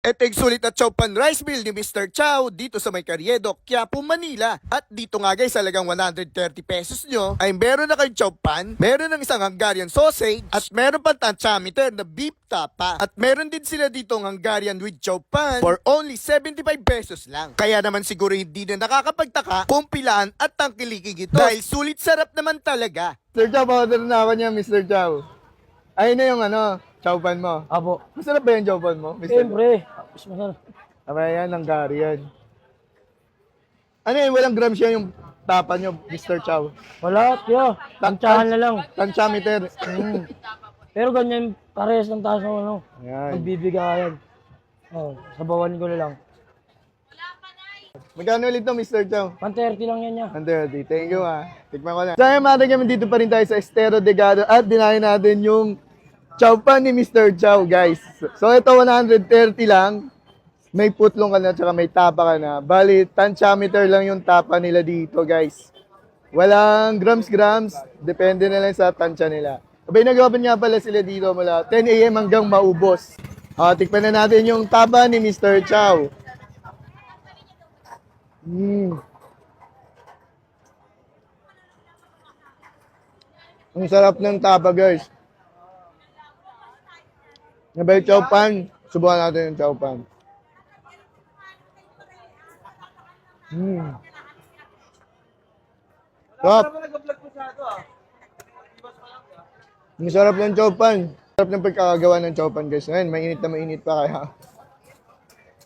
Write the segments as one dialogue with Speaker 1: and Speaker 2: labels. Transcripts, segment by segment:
Speaker 1: Ito yung sulit na Chow Pan Rice Meal ni Mr. Chow dito sa May Carriedo, Quiapo, Manila. At dito nga guys, talagang 130 pesos nyo ay meron na kayong Chow Pan, meron ng isang Hungarian sausage, at meron pang tantiameter na beef tapa. At meron din sila dito ng Hungarian with Chow Pan for only 75 pesos lang. Kaya naman siguro hindi na nakakapagtaka kung pilaan at tangkiliking ito dahil sulit sarap naman talaga.
Speaker 2: Mr. Chow, pa-order na ako niya, Mr. Chow. Ayun na yung Chow Pan mo.
Speaker 3: Apo.
Speaker 2: Masarap ba yung Chow Pan mo, Mr. Chow?
Speaker 3: Siyempre. Mas masarap.
Speaker 2: Aba yan, Hungarian. Ano yun, walang grams yan yung tapa nyo, Mr. Chow.
Speaker 3: Wala, tiyo. Tantsahan na lang.
Speaker 2: Tantiameter.
Speaker 3: Pero ganyan, parehas ng taas ng ano.
Speaker 2: Ayan.
Speaker 3: Magbibigayan. Oh, sabawan ko na lang.
Speaker 2: Magkano ulit to, Mr. Chow?
Speaker 3: 130 lang yan niya.
Speaker 2: 130. Thank you, Tikman ko na. Sa mga kami, dito pa rin tayo sa Estero de Gado at dinahin natin yung Chow Pan ni Mr. Chow, guys. So, ito 130 lang. May putlong ka na, tsaka may tapa ka na. Bali, tantiameter lang yung tapa nila dito, guys. Walang grams-grams. Depende na lang sa tansya nila. Abay, nag-open nga pala sila dito mula 10 a.m. hanggang maubos. Tikman na natin yung tapa ni Mr. Chow. Ang sarap ng tapa, guys. Nabay Chow Pan. Subukan natin yung Chow Pan. Sarap. Ang sarap ng Chow Pan. Sarap ng pagkakagawa ng Chow Pan, guys. Ngayon, mainit na mainit pa kaya.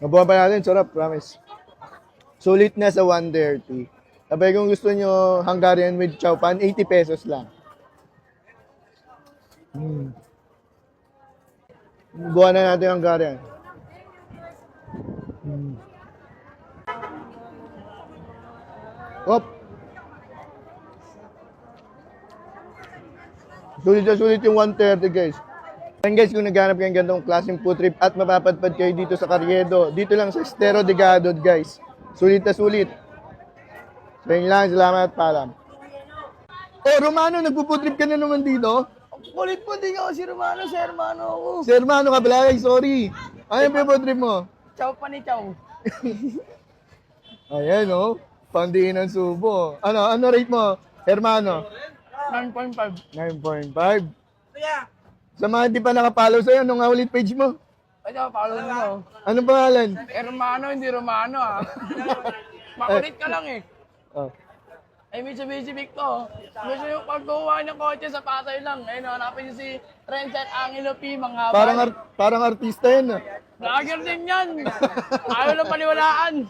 Speaker 2: Nabuhan pa natin. Sarap, promise. Sulit na sa 130. Sabay kung gusto nyo Hungarian with Chow Pan, 80 pesos lang. Buwan na natin yung Hungarian. Hop! Sulit na sulit yung 130, guys. And guys, kung naghanap kayong ganitong klaseng food trip at mapapadpad kayo dito sa Carriedo, dito lang sa Estero de Gado, guys. Sulit na sulit. So yun lang, salamat at paalam. Oh, Romano, nagpo-food trip ka na naman dito?
Speaker 3: Kulit po din ako si Romano, si Hermano ako.
Speaker 2: Si Hermano ka pala, ay sorry. Ano yung food trip mo?
Speaker 3: Chow pa ni Chow.
Speaker 2: Ayan, oh. Pandiin ng subo. Ano rate mo, Hermano?
Speaker 3: 9.5.
Speaker 2: 9.5. Sa mga hindi pa nakapollow sa'yo, anong nga ulit page mo?
Speaker 3: Ito, follow mo.
Speaker 2: Anong pangalan?
Speaker 3: Hermano, hindi Romano Makulit ka lang eh.
Speaker 2: Oh.
Speaker 3: Ay, Mitsubishi Victo. Gusto yung pagkuha ng kotse sa Pasay lang. Ayun, hanapin niyo si Renzel Angelo P. Mga
Speaker 2: Parang artista yun, ah.
Speaker 3: Vlogger din yan. Ayaw na paniwalaan.